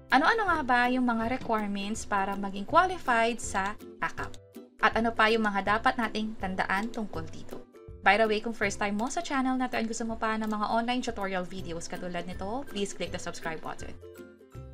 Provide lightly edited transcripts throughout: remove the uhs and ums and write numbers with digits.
Ano-ano nga ba yung mga requirements para maging qualified sa AKAP? At ano pa yung mga dapat nating tandaan tungkol dito? By the way, kung first time mo sa channel na to and gusto mo pa ng mga online tutorial videos katulad nito, please click the subscribe button.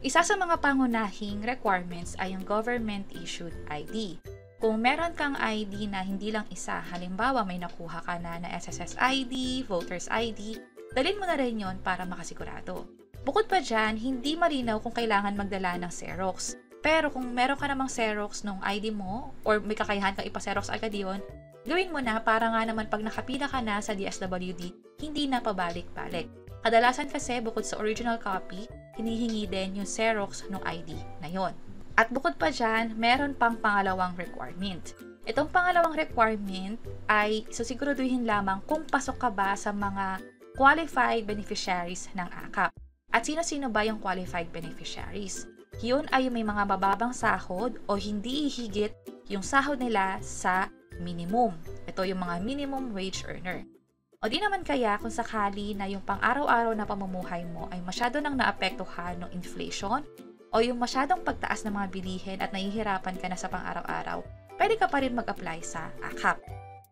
Isa sa mga pangunahing requirements ay yung government-issued ID. Kung meron kang ID na hindi lang isa, halimbawa may nakuha ka na SSS ID, Voters ID, dalhin mo na rin yon para makasigurado. Bukod pa dyan, hindi malinaw kung kailangan magdala ng Xerox. Pero kung meron ka namang Xerox ng ID mo, or may kakayahan kang ipa-Xerox agad yun, gawin mo na para nga naman pag nakapila ka na sa DSWD, hindi na pabalik-balik. Kadalasan kasi bukod sa original copy, hinihingi din yung Xerox ng ID na yon. At bukod pa dyan, meron pang pangalawang requirement. Itong pangalawang requirement ay susiguraduhin lamang kung pasok ka ba sa mga qualified beneficiaries ng AKAP. At sino-sino ba yung qualified beneficiaries? Yun ay may mga mababang sahod o hindi higit yung sahod nila sa minimum. Ito yung mga minimum wage earner. O di naman kaya kung sakali na yung pang-araw-araw na pamumuhay mo ay masyado nang naapektuhan ng inflation o yung masyadong pagtaas ng mga bilihin at nahihirapan ka na sa pang-araw-araw, pwede ka pa rin mag-apply sa AKAP.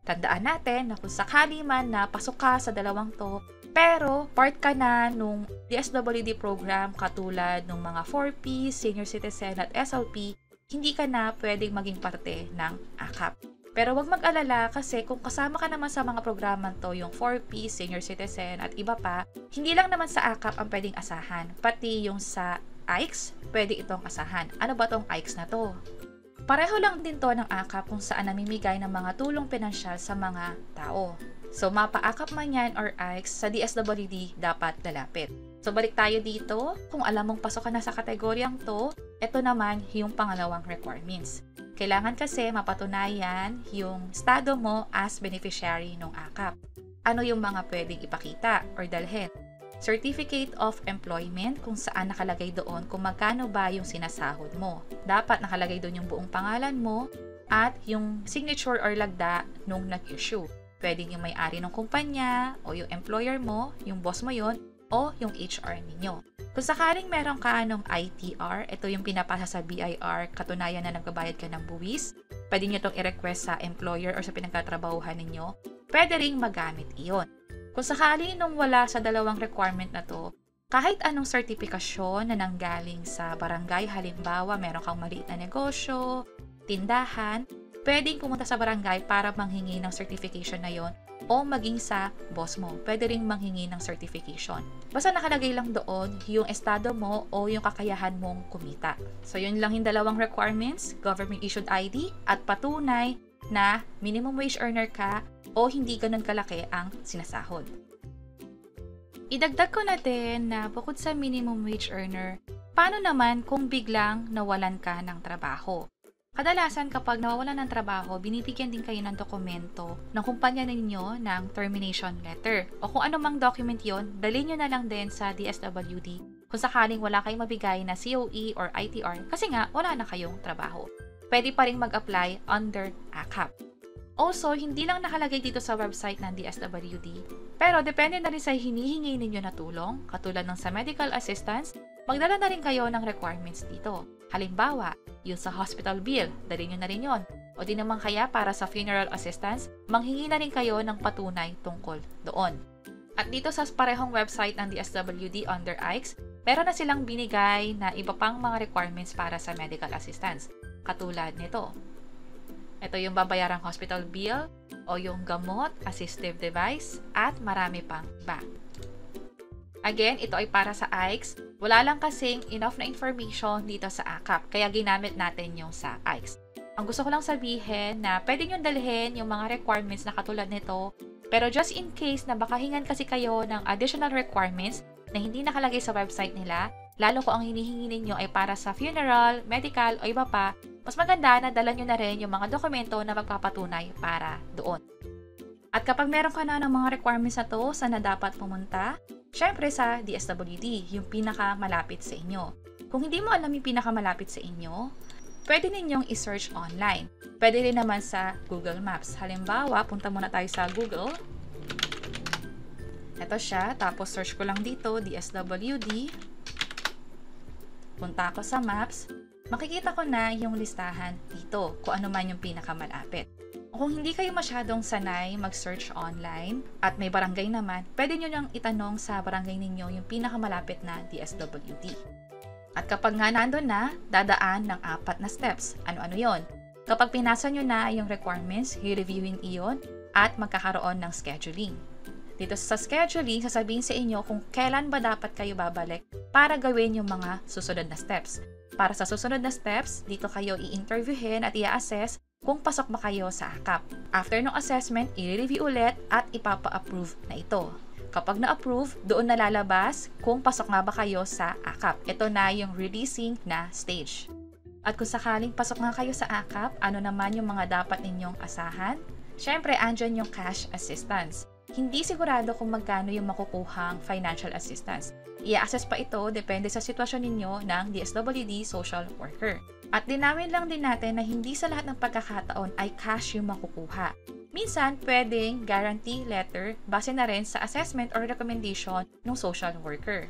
Tandaan natin na kung sakali man na pasok ka sa dalawang to, pero part ka na nung DSWD program katulad ng mga 4P, Senior Citizen at SLP, hindi ka na pwedeng maging parte ng AKAP. Pero wag mag-alala kasi kung kasama ka naman sa mga programang to, yung 4P, Senior Citizen at iba pa, hindi lang naman sa AKAP ang pwedeng asahan, pati yung sa AIX, pwede itong asahan. Ano ba tong AIX na to? Pareho lang din to ng AKAP kung saan namimigay ng mga tulong pinansyal sa mga tao. So, mapa-AKAP man yan or AIX, sa DSWD dapat lalapit. So, balik tayo dito. Kung alam mong pasok ka na sa kategoryang to, ito naman yung pangalawang requirements. Kailangan kasi mapatunayan yung estado mo as beneficiary ng AKAP. Ano yung mga pwedeng ipakita or dalhin? Certificate of Employment kung saan nakalagay doon kung magkano ba yung sinasahod mo. Dapat nakalagay doon yung buong pangalan mo at yung signature or lagda nung nag-issue. Pwedeng yung may-ari ng kumpanya o yung employer mo, yung boss mo yon o yung HR ninyo. Kung sakaling meron ka ng ITR, ito yung pinapasa sa BIR, katunayan na nagbabayad ka ng buwis, pwede nyo itong i-request sa employer or sa pinagtatrabahuhan ninyo, pwede ring magamit iyon. Kung sakali nung wala sa dalawang requirement na to, kahit anong sertifikasyon na nanggaling sa barangay, halimbawa meron kang maliit na negosyo, tindahan, pwedeng pumunta sa barangay para manghingi ng certification na yon o maging sa boss mo. Pwede ring manghingi ng certification. Basta nakalagay lang doon yung estado mo o yung kakayahan mong kumita. So, yun lang yung dalawang requirements, government-issued ID at patunay na minimum wage earner ka o hindi ganun kalaki ang sinasahod. Idagdag ko na din na bukod sa minimum wage earner, paano naman kung biglang nawalan ka ng trabaho? Kadalasan kapag nawawalan ng trabaho, binibigyan din kayo ng dokumento ng kumpanya ninyo ng termination letter. O kung anumang document yon, dalhin nyo na lang din sa DSWD kung sakaling wala kayong mabigay na COE or ITR kasi nga wala na kayong trabaho. Pwede pa rin mag-apply under AKAP. Also, hindi lang nakalagay dito sa website ng DSWD, pero depende na rin sa hinihingi ninyo na tulong, katulad ng sa medical assistance, magdala na rin kayo ng requirements dito. Halimbawa, yung sa hospital bill, dalhin nyo na rin yun. O di naman kaya para sa funeral assistance, manghingi na rin kayo ng patunay tungkol doon. At dito sa parehong website ng DSWD under AIX, meron na silang binigay na iba pang mga requirements para sa medical assistance. Katulad nito. Ito yung babayarang hospital bill o yung gamot, assistive device, at marami pang iba. Again, ito ay para sa AIX. Wala lang kasing enough na information dito sa AKAP, kaya ginamit natin yung sa AIX. Ang gusto ko lang sabihin na pwede nyo dalhin yung mga requirements na katulad nito, pero just in case na baka hingan kasi kayo ng additional requirements na hindi nakalagay sa website nila, lalo kung ang hinihingi ninyo ay para sa funeral, medical o iba pa, mas maganda na dala nyo na rin yung mga dokumento na magpapatunay para doon. At kapag meron ka na ng mga requirements na to, saan na dapat pumunta? Syempre sa DSWD, yung pinakamalapit sa inyo. Kung hindi mo alam yung pinakamalapit sa inyo, pwede ninyong i-search online. Pwede rin naman sa Google Maps. Halimbawa, punta muna tayo sa Google. Ito siya, tapos search ko lang dito, DSWD. punta ako sa Maps, makikita ko na yung listahan dito kung ano man yung pinakamalapit. Kung hindi kayo masyadong sanay mag-search online at may barangay naman, pwede nyo nang itanong sa barangay ninyo yung pinakamalapit na DSWD. At kapag nga nandun na, dadaan ng 4 na steps. Ano-ano yon? Kapag pinasa nyo na yung requirements, i-reviewin iyon at magkakaroon ng scheduling. Dito sa scheduling, sasabihin sa inyo kung kailan ba dapat kayo babalik para gawin yung mga susunod na steps. Para sa susunod na steps, dito kayo i-interviewin at i-assess kung pasok ba kayo sa AKAP. After ng assessment, i-review ulit at ipapa-approve na ito. Kapag na-approve, doon nalalabas kung pasok nga ba kayo sa AKAP. Ito na yung releasing na stage. At kung sakaling pasok nga kayo sa AKAP, ano naman yung mga dapat ninyong asahan? Siyempre, andyan yung cash assistance. Hindi sigurado kung magkano yung makukuhang financial assistance. I-assess pa ito depende sa sitwasyon ninyo ng DSWD social worker. At linawin lang din natin na hindi sa lahat ng pagkakataon ay cash yung makukuha. Minsan, pwedeng guarantee letter base na rin sa assessment or recommendation ng social worker.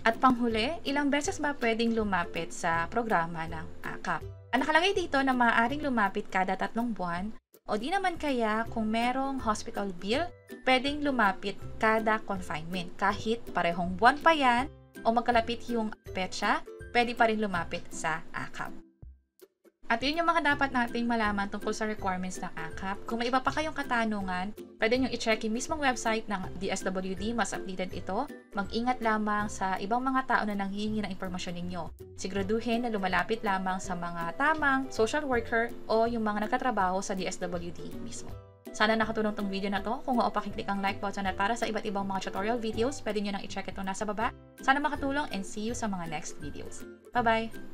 At panghuli, ilang beses ba pwedeng lumapit sa programa ng AKAP? Ang nakalagay dito na maaaring lumapit kada 3 buwan o di naman kaya kung merong hospital bill, pwedeng lumapit kada confinement. Kahit parehong buwan pa yan o magkalapit yung petsa, pwede pa rin lumapit sa AKAP. At yun yung mga dapat nating malaman tungkol sa requirements ng AKAP. Kung may iba pa kayong katanungan, pwede nyo i-check yung mismong website ng DSWD, mas updated ito. Mag-ingat lamang sa ibang mga tao na nanghihingi ng impormasyon ninyo. Siguraduhin na lumalapit lamang sa mga tamang social worker o yung mga nagtatrabaho sa DSWD mismo. Sana nakatulong tong video na to. Kung oo, pakiclick ang like button at para sa iba't ibang mga tutorial videos, pwede nyo nang i-check ito nasa baba. Sana makatulong and see you sa mga next videos. Bye-bye!